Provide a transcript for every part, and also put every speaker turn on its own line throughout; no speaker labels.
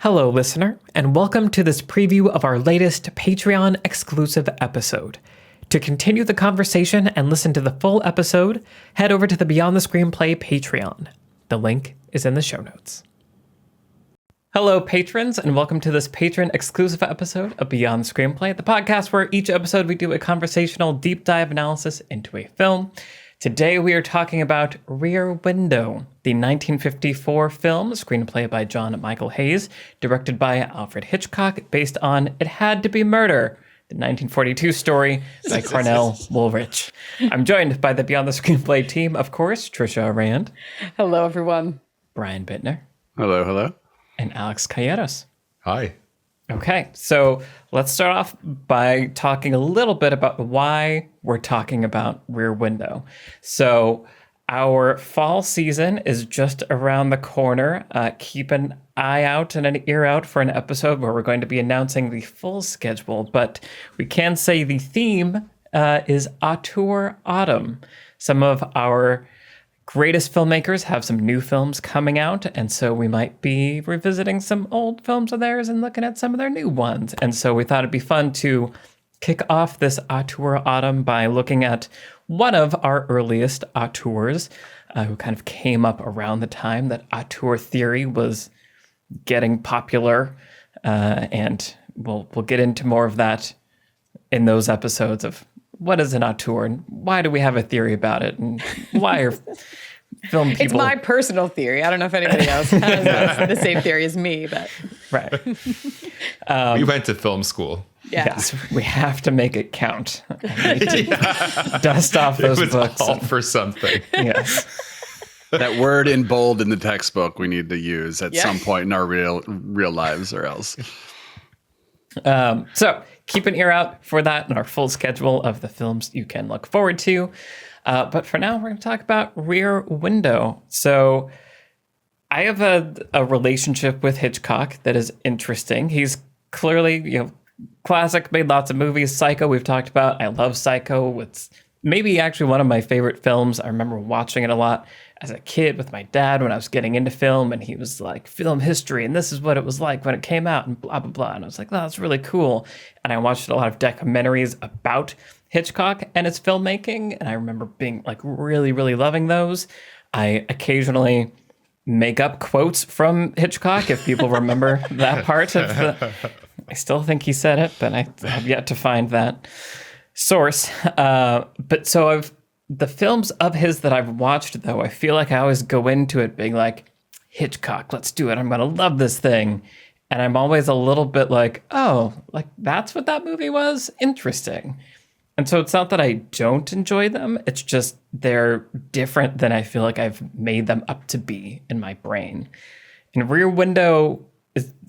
Hello, listener, and welcome to this preview of our latest Patreon-exclusive episode. To continue the conversation and listen to the full episode, head over to the Beyond the Screenplay Patreon. The link is in the show notes. Hello, patrons, and welcome to this patron-exclusive episode of Beyond the Screenplay, the podcast where each episode we do a conversational deep dive analysis into a film. Today we are talking about Rear Window, the 1954 film, screenplay by John Michael Hayes, directed by Alfred Hitchcock, based on It Had to Be Murder, the 1942 story by Cornell Woolrich. I'm joined by the Beyond the Screenplay team, of course, Trisha Rand.
Hello, everyone.
Brian Bittner.
Hello, hello.
And Alex Calleros.
Hi.
Okay, so let's start off by talking a little bit about why we're talking about Rear Window. So our fall season is just around the corner. Keep an eye out and an ear out for an episode where we're going to be announcing the full schedule, but we can say the theme is Auteur Autumn. Some of our greatest filmmakers have some new films coming out, and so we might be revisiting some old films of theirs and looking at some of their new ones. And so we thought it'd be fun to kick off this Auteur Autumn by looking at one of our earliest auteurs who kind of came up around the time that auteur theory was getting popular. And we'll get into more of that in those episodes of what is an auteur and why do we have a theory about it and why are film people...
It's my personal theory. I don't know if anybody else has the same theory as me, but...
Right.
We went to film school.
Yeah.
Yes, we have to make it count. I need to dust off those
it was
books.
all for something.
Yes.
That word in bold in the textbook we need to use at some point in our real lives or else.
So keep an ear out for that and our full schedule of the films you can look forward to. But for now, we're going to talk about Rear Window. So I have a relationship with Hitchcock that is interesting. He's clearly, classic, made lots of movies. Psycho, we've talked about. I love Psycho. It's maybe actually one of my favorite films. I remember watching it a lot as a kid with my dad when I was getting into film, and he was like, film history, and this is what it was like when it came out, and blah, blah, blah. And I was like, oh, that's really cool. And I watched a lot of documentaries about Hitchcock and his filmmaking, and I remember being like really, really loving those. I occasionally make up quotes from Hitchcock, if people remember that part of the... I still think he said it, but I have yet to find that source. But so the films of his that I've watched, though, I feel like I always go into it being like, Hitchcock, let's do it. I'm going to love this thing. And I'm always a little bit like, oh, like that's what that movie was? Interesting. And so it's not that I don't enjoy them. It's just they're different than I feel like I've made them up to be in my brain. And Rear Window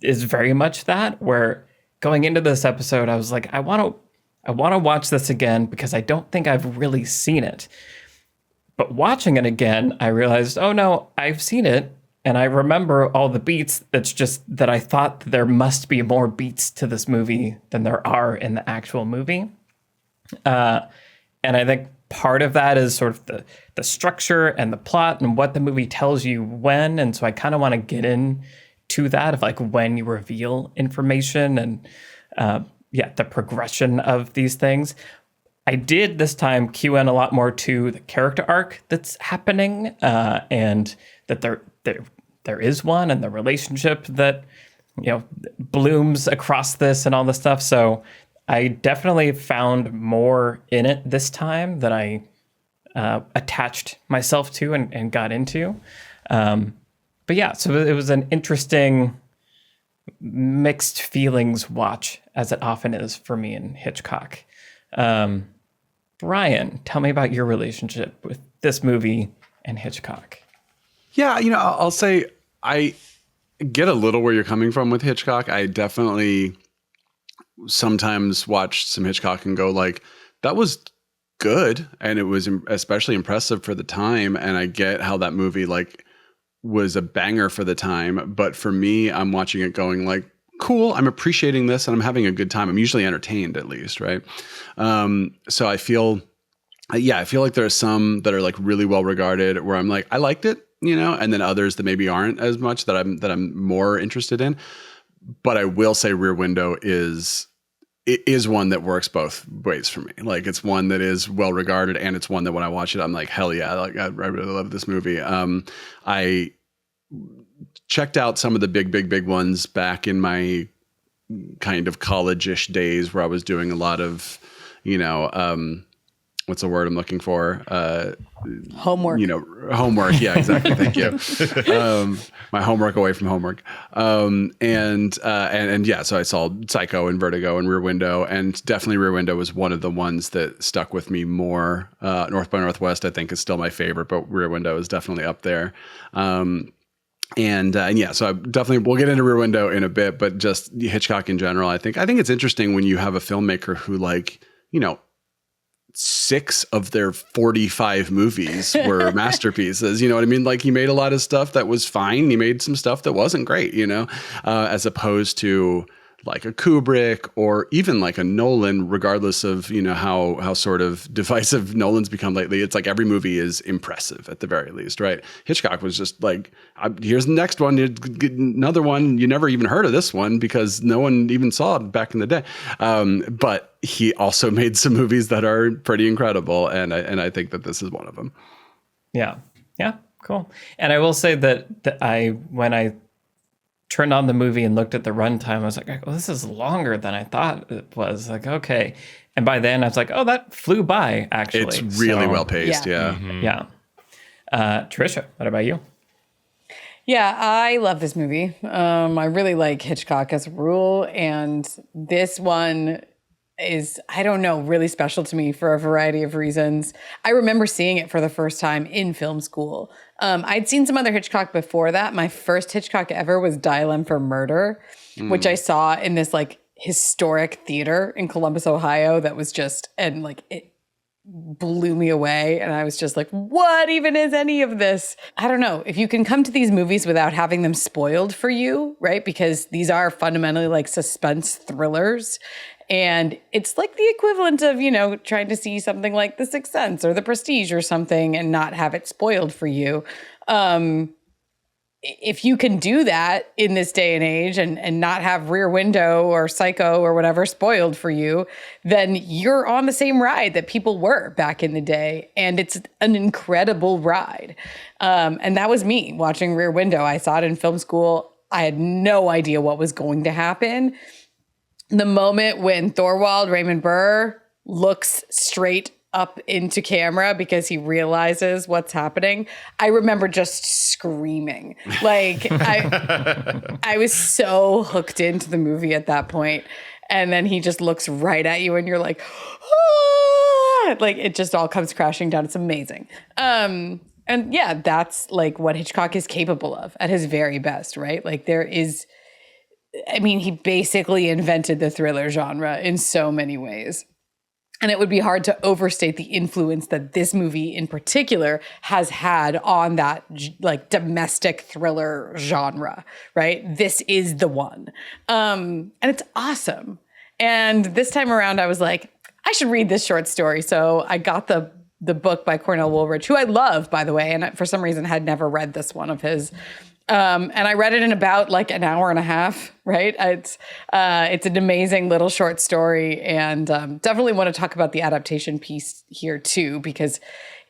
is very much that, where going into this episode, I was like, I want to watch this again because I don't think I've really seen it. But watching it again, I realized, oh no, I've seen it. And I remember all the beats. It's just that I thought there must be more beats to this movie than there are in the actual movie. And I think part of that is sort of the structure and the plot and what the movie tells you when. And so I kind of want to get into that of like when you reveal information and the progression of these things. I did this time cue in a lot more to the character arc that's happening, and that there is one, and the relationship that blooms across this and all this stuff. So I definitely found more in it this time that I attached myself to and got into. But yeah, so it was an interesting mixed feelings watch, as it often is for me in Hitchcock. Brian, tell me about your relationship with this movie and Hitchcock.
Yeah, I'll say I get a little where you're coming from with Hitchcock. I definitely sometimes watch some Hitchcock and go like, that was good. And it was especially impressive for the time. And I get how that movie like was a banger for the time. But for me, I'm watching it going like, cool, I'm appreciating this and I'm having a good time. I'm usually entertained at least, right? So I feel like there are some that are like really well regarded where I'm like, I liked it, and then others that maybe aren't as much that I'm more interested in. But I will say Rear Window is one that works both ways for me. Like, it's one that is well regarded, and it's one that when I watch it, I'm like, hell yeah, like I really love this movie. I checked out some of the big ones back in my kind of college-ish days where I was doing a lot of, what's the word I'm looking for?
Homework.
Homework. Yeah, exactly. Thank you. My homework away from homework. And yeah, so I saw Psycho and Vertigo and Rear Window, and definitely Rear Window was one of the ones that stuck with me more. North by Northwest, I think, is still my favorite, but Rear Window is definitely up there. And yeah, so I definitely, we'll get into Rear Window in a bit, but just Hitchcock in general, I think it's interesting when you have a filmmaker who, like, 6 of their 45 movies were masterpieces. You know what I mean? Like, he made a lot of stuff that was fine. He made some stuff that wasn't great, as opposed to like a Kubrick or even like a Nolan, regardless of, how sort of divisive Nolan's become lately. It's like every movie is impressive at the very least, right? Hitchcock was just like, here's the next one, another one. You never even heard of this one because no one even saw it back in the day. But he also made some movies that are pretty incredible. And I think that this is one of them.
Yeah. Yeah. Cool. And I will say that when I turned on the movie and looked at the runtime, I was like, oh, this is longer than I thought it was. Like, okay. And by then I was like, oh, that flew by, actually.
It's really well paced. Yeah.
Mm-hmm.
Yeah. Tricia, what about you?
Yeah, I love this movie. I really like Hitchcock as a rule. And this one is, I don't know, really special to me for a variety of reasons. I remember seeing it for the first time in film school. I'd seen some other Hitchcock before that. My first Hitchcock ever was Dial M for Murder, which I saw in this like historic theater in Columbus, Ohio. That was just, and like it blew me away. And I was just like, what even is any of this? I don't know. If you can come to these movies without having them spoiled for you, right? Because these are fundamentally like suspense thrillers. And it's like the equivalent of, trying to see something like The Sixth Sense or The Prestige or something and not have it spoiled for you. If you can do that in this day and age and not have Rear Window or Psycho or whatever spoiled for you, then you're on the same ride that people were back in the day. And it's an incredible ride. And that was me watching Rear Window. I saw it in film school. I had no idea what was going to happen. The moment when Thorwald, Raymond Burr, looks straight up into camera because he realizes what's happening, I remember just screaming. Like, I was so hooked into the movie at that point. And then he just looks right at you and you're like, ah! Like, it just all comes crashing down. It's amazing. And yeah, that's like what Hitchcock is capable of at his very best, right? Like, he basically invented the thriller genre in so many ways. And it would be hard to overstate the influence that this movie in particular has had on that like domestic thriller genre, right? This is the one. And it's awesome. And this time around, I was like, I should read this short story. So I got the book by Cornell Woolrich, who I love, by the way, and for some reason had never read this one of his. And I read it in about like an hour and a half, right? It's an amazing little short story, and definitely want to talk about the adaptation piece here too, because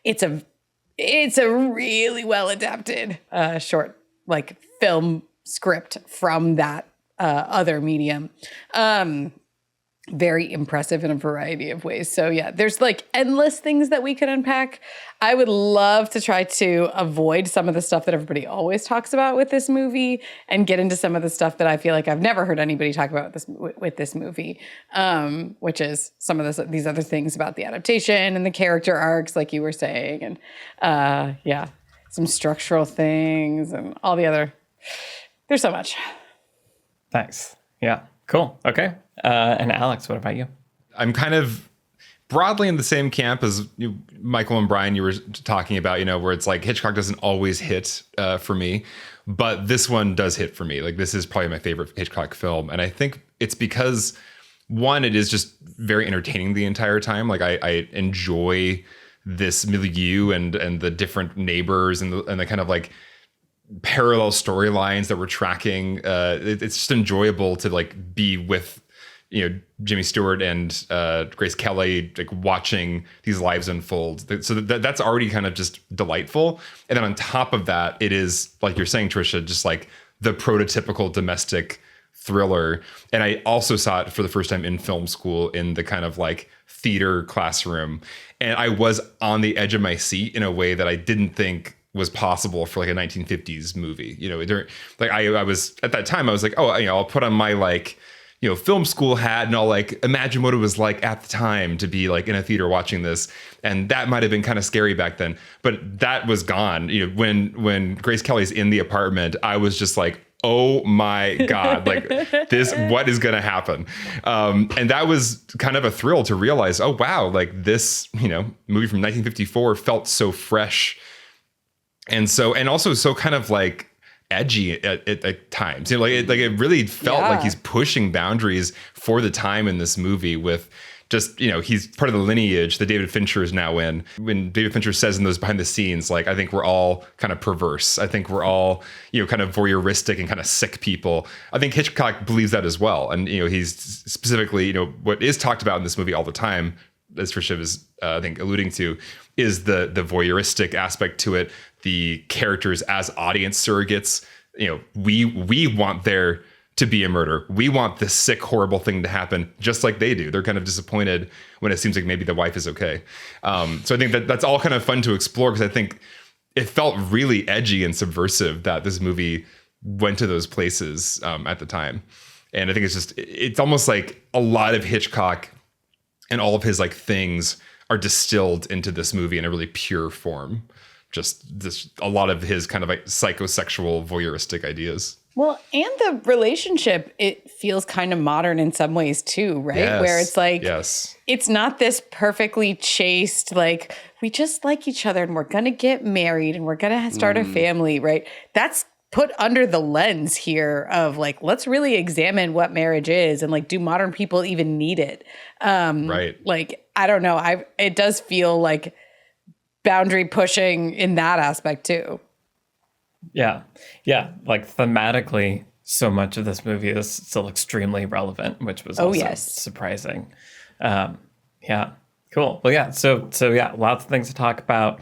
it's a really well adapted short like film script from that other medium. Very impressive in a variety of ways. So yeah, there's like endless things that we could unpack. I would love to try to avoid some of the stuff that everybody always talks about with this movie and get into some of the stuff that I feel like I've never heard anybody talk about with this movie, which is some of these other things about the adaptation and the character arcs, like you were saying, and yeah, some structural things and all the other. There's so much.
Thanks. Yeah. Cool. Okay. And Alex, what about you?
I'm kind of broadly in the same camp as Michael and Brian, you were talking about, where it's like Hitchcock doesn't always hit for me, but this one does hit for me. Like, this is probably my favorite Hitchcock film. And I think it's because, one, it is just very entertaining the entire time. Like, I enjoy this milieu and the different neighbors and the kind of like parallel storylines that we're tracking. It's just enjoyable to like be with, Jimmy Stewart and Grace Kelly, like watching these lives unfold. So that's already kind of just delightful. And then on top of that, it is, like you're saying, Trisha, just like the prototypical domestic thriller. And I also saw it for the first time in film school in the kind of like theater classroom. And I was on the edge of my seat in a way that I didn't think was possible for like a 1950s movie. Like I was at that time, I was like, oh, I'll put on my like, film school hat and I'll like imagine what it was like at the time to be like in a theater watching this. And that might've been kind of scary back then, but that was gone. When Grace Kelly's in the apartment, I was just like, oh my God, like what is going to happen? And that was kind of a thrill to realize, oh, wow, like this, movie from 1954 felt so fresh. And also so kind of like edgy at times, like it really felt like he's pushing boundaries for the time in this movie with just, he's part of the lineage that David Fincher is now in. When David Fincher says in those behind the scenes, like, I think we're all kind of perverse. I think we're all, kind of voyeuristic and kind of sick people. I think Hitchcock believes that as well. And, he's specifically, what is talked about in this movie all the time, as Trisha is, I think, alluding to, is the voyeuristic aspect to it. The characters as audience surrogates. We want there to be a murder. We want this sick, horrible thing to happen, just like they do. They're kind of disappointed when it seems like maybe the wife is okay. So I think that's all kind of fun to explore, because I think it felt really edgy and subversive that this movie went to those places at the time. And I think it's almost like a lot of Hitchcock and all of his like things are distilled into this movie in a really pure form. Just a lot of his kind of like psychosexual voyeuristic ideas.
Well, and the relationship, it feels kind of modern in some ways too, right?
Yes,
where it's like,
yes.
It's not this perfectly chaste, like, we just like each other and we're going to get married and we're going to start a family, right? That's put under the lens here of like, let's really examine what marriage is and like, do modern people even need it?
Right.
Like, I don't know. It does feel like boundary pushing in that aspect too.
Yeah. Like thematically, so much of this movie is still extremely relevant, which was also surprising. Yeah. Cool. Well, yeah. So yeah, lots of things to talk about.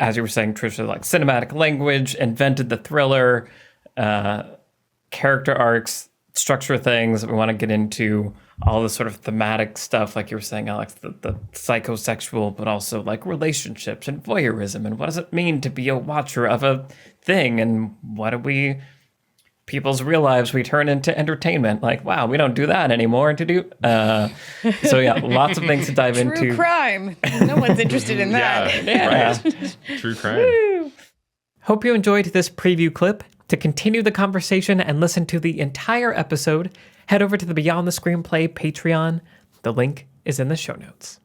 As you were saying, Trisha, like cinematic language, invented the thriller, character arcs, structure things. We want to get into all the sort of thematic stuff, like you were saying, Alex, the psychosexual, but also like relationships and voyeurism. And what does it mean to be a watcher of a thing? And what do people's real lives we turn into entertainment? Like, wow, we don't do that anymore to do. So yeah, lots of things to dive into.
True crime. No one's interested in that.
Yeah. Right. True crime.
Woo. Hope you enjoyed this preview clip. To continue the conversation and listen to the entire episode, head over to the Beyond the Screenplay Patreon. The link is in the show notes.